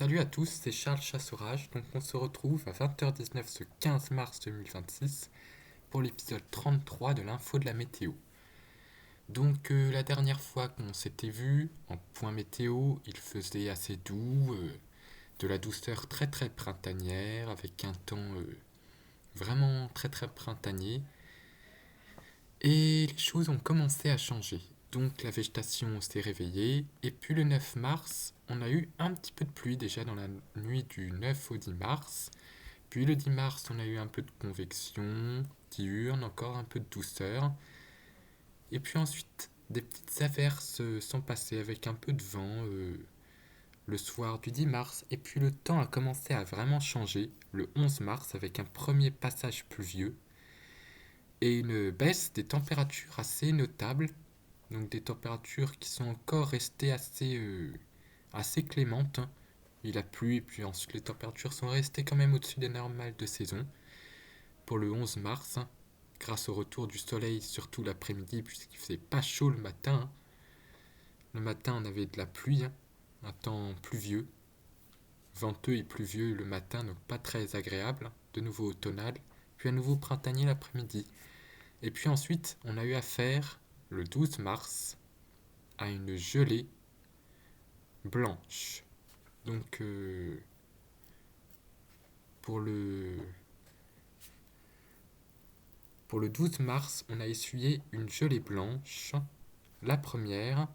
Salut à tous, c'est Charles Chassorage. Donc on se retrouve à 20h19 ce 15 mars 2026 pour l'épisode 33 de l'info de la météo. Donc la dernière fois qu'on s'était vu en point météo, il faisait assez doux, de la douceur très très printanière avec un temps vraiment très très printanier. Et les choses ont commencé à changer. Donc la végétation s'est réveillée et puis le 9 mars, on a eu un petit peu de pluie déjà dans la nuit du 9 au 10 mars. Puis le 10 mars, on a eu un peu de convection diurne, encore un peu de douceur. Et puis ensuite, des petites averses sont passées avec un peu de vent le soir du 10 mars. Et puis le temps a commencé à vraiment changer le 11 mars avec un premier passage pluvieux et une baisse des températures assez notable. Donc des températures qui sont encore restées assez clémentes, hein. Il a plu et puis ensuite les températures sont restées quand même au-dessus des normales de saison pour le 11 mars, hein, grâce au retour du soleil, surtout l'après-midi, puisqu'il faisait pas chaud le matin, hein. Le matin, on avait de la pluie, hein, un temps pluvieux, venteux et pluvieux le matin, donc pas très agréable, hein, de nouveau automnal, puis à nouveau printanier l'après-midi. Et puis ensuite, on a eu affaire, le 12 mars, à une gelée blanche. Donc, pour le, pour le 12 mars, on a essuyé une gelée blanche, la première,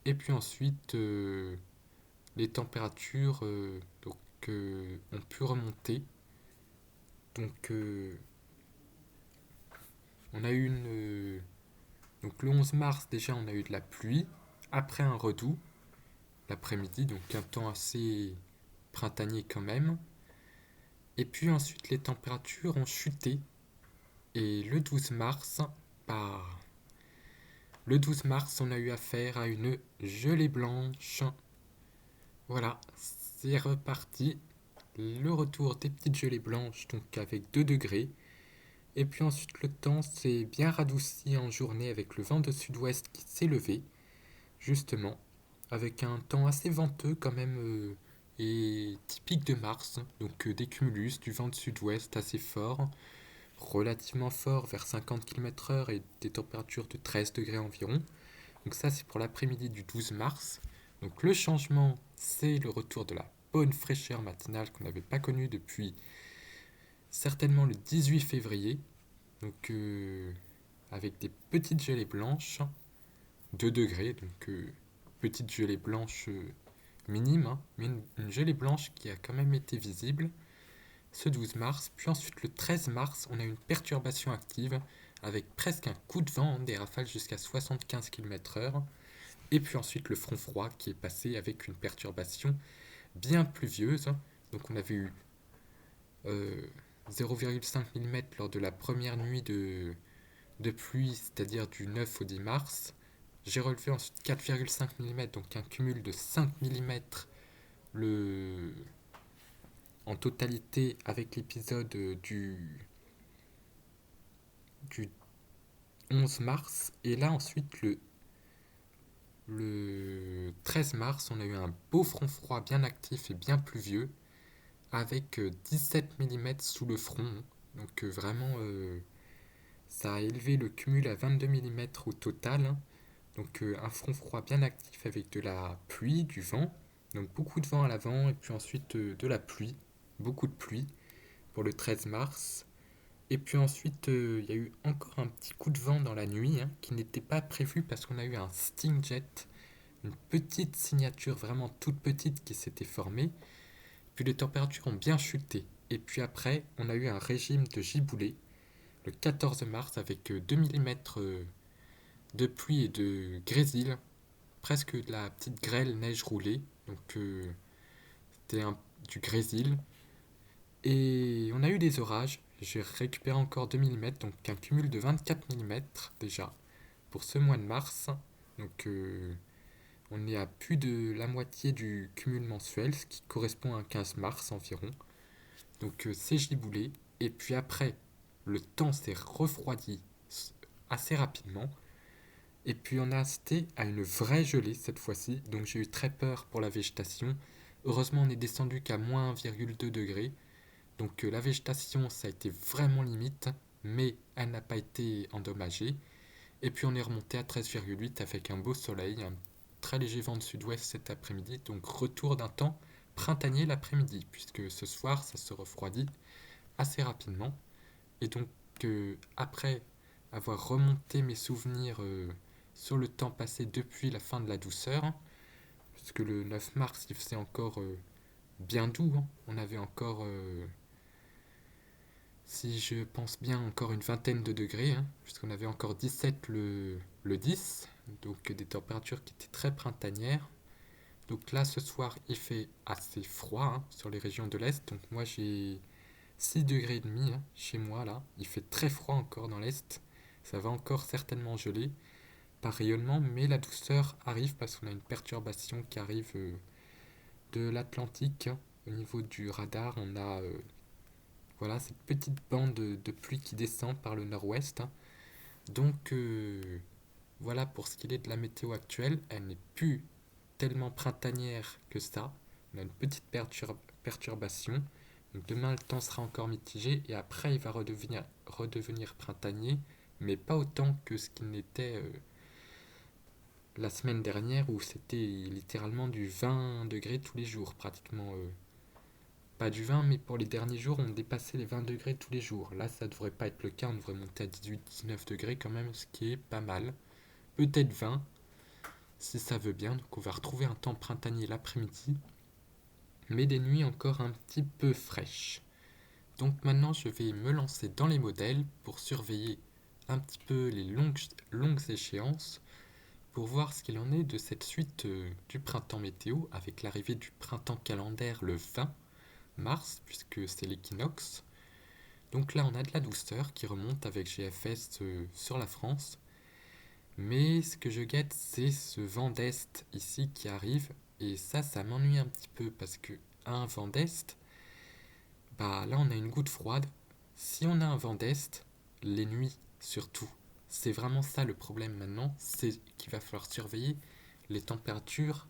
et puis ensuite, les températures ont pu remonter. Donc, on a eu donc le 11 mars, déjà, on a eu de la pluie, après un redoux, l'après-midi, donc un temps assez printanier quand même. Et puis ensuite, les températures ont chuté. Et le 12 mars, bah, le 12 mars, on a eu affaire à une gelée blanche. Voilà, c'est reparti. Le retour des petites gelées blanches, donc avec 2 degrés. Et puis ensuite, le temps s'est bien radouci en journée avec le vent de sud-ouest qui s'est levé, justement, avec un temps assez venteux quand même et typique de Mars. Donc des cumulus, du vent de sud-ouest assez fort, relativement fort vers 50 km/h et des températures de 13 degrés environ. Donc ça, c'est pour l'après-midi du 12 mars. Donc le changement, c'est le retour de la bonne fraîcheur matinale qu'on n'avait pas connue depuis certainement le 18 février. Donc avec des petites gelées blanches, 2 degrés, donc petite gelée blanche minime, hein, mais une gelée blanche qui a quand même été visible ce 12 mars. Puis ensuite le 13 mars, on a une perturbation active avec presque un coup de vent, hein, des rafales jusqu'à 75 km/h. Et puis ensuite le front froid qui est passé avec une perturbation bien pluvieuse. Donc on avait eu 0,5 mm lors de la première nuit de pluie, c'est-à-dire du 9 au 10 mars. J'ai relevé ensuite 4,5 mm, donc un cumul de 5 mm le... en totalité avec l'épisode du 11 mars. Et là ensuite le 13 mars, on a eu un beau front froid bien actif et bien pluvieux avec 17 mm sous le front. Donc vraiment, ça a élevé le cumul à 22 mm au total, hein. Donc un front froid bien actif avec de la pluie, du vent. Donc beaucoup de vent à l'avant et puis ensuite de la pluie. Beaucoup de pluie pour le 13 mars. Et puis ensuite, il y a eu encore un petit coup de vent dans la nuit, hein, qui n'était pas prévu parce qu'on a eu un Stingjet, une petite signature vraiment toute petite qui s'était formée. Puis les températures ont bien chuté. Et puis après, on a eu un régime de giboulée le 14 mars avec 2 mm de pluie et de grésil, presque de la petite grêle neige roulée. Donc c'était du grésil. Et on a eu des orages. J'ai récupéré encore 2 mm, donc un cumul de 24 mm déjà pour ce mois de mars. Donc on est à plus de la moitié du cumul mensuel, ce qui correspond à un 15 mars environ. Donc c'est giboulé. Et puis après, le temps s'est refroidi assez rapidement. Et puis on a assisté à une vraie gelée cette fois-ci. Donc j'ai eu très peur pour la végétation Heureusement, on est descendu qu'à moins 1,2 degrés. Donc la végétation, ça a été vraiment limite, mais elle n'a pas été endommagée. Et puis on est remonté à 13,8 avec un beau soleil, un très léger vent de sud-ouest cet après-midi. Donc retour d'un temps printanier l'après-midi, puisque ce soir, ça se refroidit assez rapidement. Et donc après avoir remonté mes souvenirs sur le temps passé depuis la fin de la douceur, puisque le 9 mars, il faisait encore bien doux, hein. On avait encore, si je pense bien, encore une vingtaine de degrés, hein, puisqu'on avait encore 17 le 10, donc des températures qui étaient très printanières. Donc là, ce soir, il fait assez froid, hein, sur les régions de l'Est. Donc moi, j'ai 6 degrés et demi, hein, chez moi, là. Il fait très froid encore dans l'Est. Ça va encore certainement geler par rayonnement, mais la douceur arrive parce qu'on a une perturbation qui arrive de l'Atlantique, hein. Au niveau du radar, on a voilà, cette petite bande de pluie qui descend par le nord-ouest, hein. Donc voilà pour ce qu'il est de la météo actuelle. Elle n'est plus tellement printanière que ça. On a une petite perturbation. Donc demain, le temps sera encore mitigé et après, il va redevenir printanier, mais pas autant que ce qu'il n'était la semaine dernière où c'était littéralement du 20 degrés tous les jours, pratiquement. Pas du 20, mais pour les derniers jours, on dépassait les 20 degrés tous les jours. Là, ça devrait pas être le cas, on devrait monter à 18-19 degrés quand même, ce qui est pas mal. Peut-être 20, si ça veut bien. Donc on va retrouver un temps printanier l'après-midi, mais des nuits encore un petit peu fraîches. Donc maintenant, je vais me lancer dans les modèles pour surveiller un petit peu les longues échéances, pour voir ce qu'il en est de cette suite du printemps météo, avec l'arrivée du printemps calendaire le 20 mars, puisque c'est l'équinoxe. Donc là, on a de la douceur qui remonte avec GFS sur la France. Mais ce que je guette, c'est ce vent d'Est ici qui arrive. Et ça m'ennuie un petit peu parce que un vent d'Est, bah là, on a une goutte froide. Si on a un vent d'Est, les nuits surtout, c'est vraiment ça le problème maintenant, c'est qu'il va falloir surveiller les températures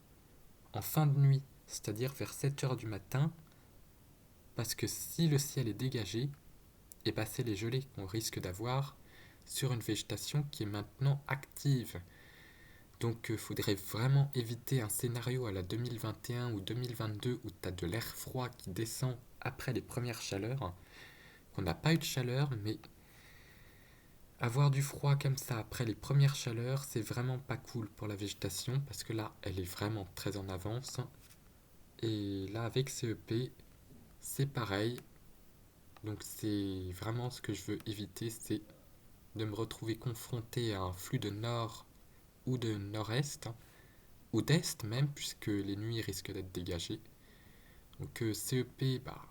en fin de nuit, c'est-à-dire vers 7 heures du matin, parce que si le ciel est dégagé, et bah c'est les gelées qu'on risque d'avoir sur une végétation qui est maintenant active. Donc il faudrait vraiment éviter un scénario à la 2021 ou 2022 où tu as de l'air froid qui descend après les premières chaleurs. On n'a pas eu de chaleur, mais avoir du froid comme ça après les premières chaleurs, c'est vraiment pas cool pour la végétation parce que là, elle est vraiment très en avance. Et là, avec CEP, c'est pareil. Donc c'est vraiment ce que je veux éviter, c'est de me retrouver confronté à un flux de nord ou de nord-est, hein, ou d'est même, puisque les nuits risquent d'être dégagées. Donc CEP, bah,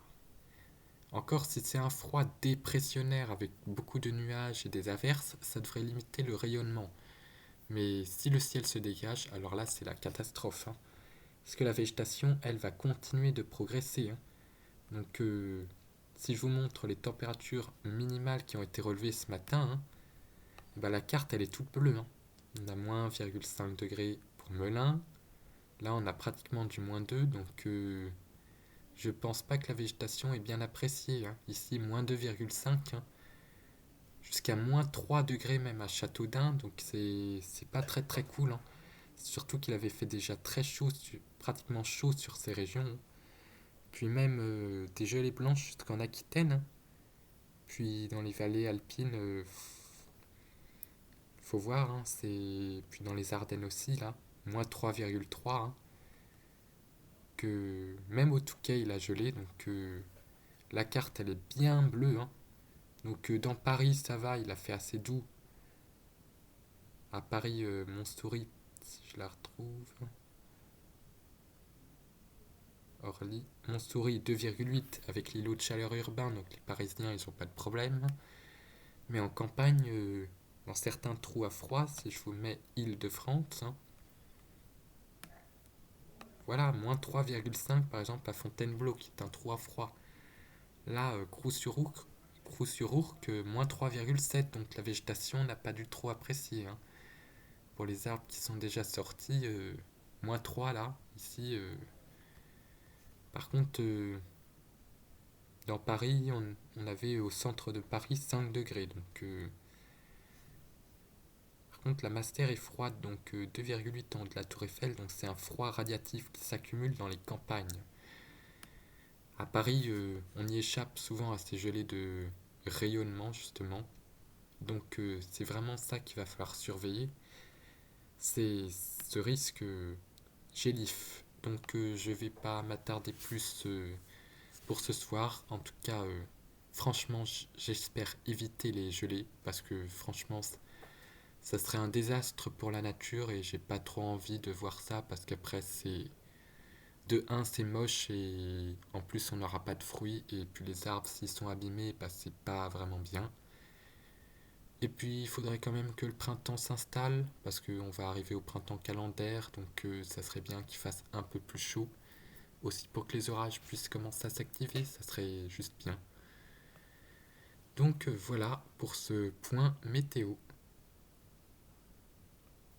encore si c'est un froid dépressionnaire avec beaucoup de nuages et des averses, ça devrait limiter le rayonnement. Mais si le ciel se dégage, alors là c'est la catastrophe, hein. Parce que la végétation, elle va continuer de progresser, hein. Donc si je vous montre les températures minimales qui ont été relevées ce matin, hein, bah, la carte elle est toute bleue, hein. On a moins 1,5 degrés pour Melun. Là on a pratiquement du moins 2, donc je pense pas que la végétation est bien appréciée, hein. Ici moins 2,5, hein, jusqu'à moins 3 degrés même à Châteaudun, donc c'est pas très très cool, hein. Surtout qu'il avait fait déjà très chaud, pratiquement chaud sur ces régions. Puis même des gelées blanches jusqu'en Aquitaine, hein. Puis dans les vallées alpines, faut voir, hein, puis dans les Ardennes aussi, là, moins 3,3, hein, que même au Touquet il a gelé, donc la carte elle est bien bleue, hein. Donc dans Paris ça va, il a fait assez doux. À Paris, Montsouris, si je la retrouve. Orly, Montsouris 2,8 avec l'îlot de chaleur urbain, donc les Parisiens ils ont pas de problème. Mais en campagne, dans certains trous à froid, si je vous mets Île-de-France, hein, voilà, moins 3,5 par exemple à Fontainebleau qui est un trou à froid. Là, Crous-sur-Ourcq, moins 3,7, donc la végétation n'a pas dû trop apprécier, hein. Pour les arbres qui sont déjà sortis, moins 3 là, ici, Par contre, dans Paris, on avait au centre de Paris 5 degrés. Par contre, la Master est froide, donc 2,8 ans de la Tour Eiffel, donc c'est un froid radiatif qui s'accumule dans les campagnes. À Paris, on y échappe souvent à ces gelées de rayonnement, justement. Donc c'est vraiment ça qu'il va falloir surveiller. C'est ce risque gélif. Donc je vais pas m'attarder plus pour ce soir. En tout cas, franchement, j'espère éviter les gelées parce que franchement, ça serait un désastre pour la nature et j'ai pas trop envie de voir ça parce qu'après c'est de un c'est moche et en plus on n'aura pas de fruits et puis les arbres s'ils sont abîmés bah, c'est pas vraiment bien. Et puis il faudrait quand même que le printemps s'installe parce qu'on va arriver au printemps calendaire donc ça serait bien qu'il fasse un peu plus chaud. Aussi pour que les orages puissent commencer à s'activer, ça serait juste bien. Donc voilà pour ce point météo.